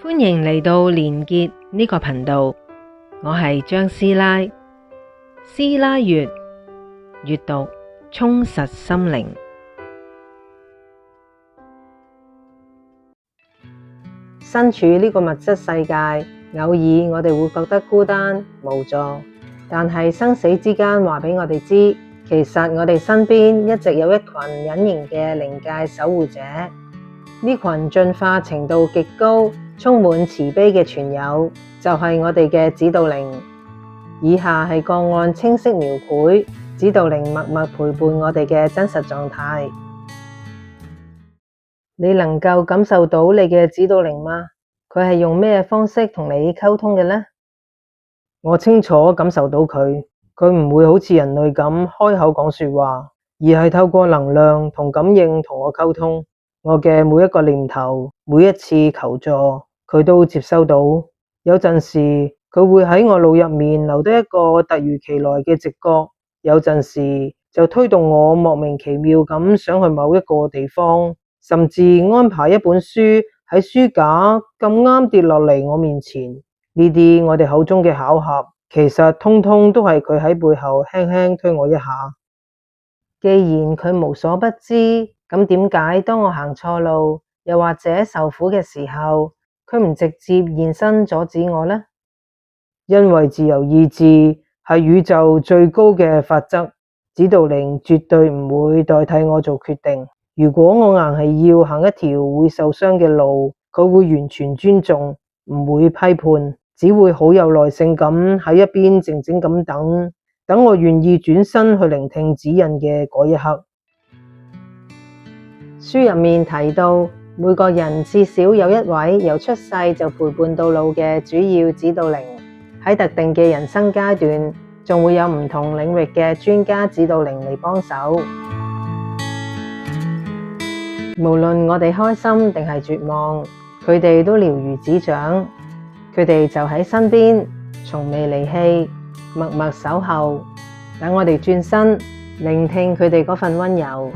歡迎嚟到連結呢個頻道，我係張師奶。師奶閱閱讀充實心靈。身處呢個物質世界，偶爾我哋會覺得孤單無助，但係生死之間話俾我哋知，其實我哋身邊一直有一群隱形嘅靈界守護者。呢群進化程度極高、充滿慈悲嘅傳友，就係我哋嘅指導靈。以下係個案清晰描繪指導靈默默陪伴我哋嘅真實狀態。你能夠感受到你嘅指導靈嗎？佢係用咩方式同你溝通嘅呢？我清楚感受到佢唔會好似人類咁開口講說話，而係透過能量同感應同我溝通。我嘅每一個念頭，每一次求助，佢都接收到。有陣時佢會喺我腦入面留低一個突如其來嘅直覺，有陣時就推動我莫名其妙咁想去某一個地方，甚至安排一本書喺書架咁啱跌落嚟我面前。呢啲我哋口中嘅巧合，其實通通都係佢喺背後輕輕推我一下。既然佢無所不知，咁點解當我行錯路，又或者受苦嘅時候，佢唔直接現身阻止我呢？因為自由意志係宇宙最高嘅法則，指導靈絕對唔會代替我做決定。如果我硬係要行一條會受傷嘅路，佢會完全尊重，唔會批判，只會好有耐性咁喺一邊靜靜咁等我願意轉身去聆聽指引嘅嗰一刻。書入面提到，每個人至少有一位由出世就陪伴到老嘅主要指導靈，喺特定嘅人生階段，仲會有唔同領域嘅專家指導靈嚟幫手。無論我哋開心定係絕望，佢哋都了如指掌，佢哋就喺身邊，從未離棄，默默守候，等我哋轉身聆聽佢哋嗰份溫柔。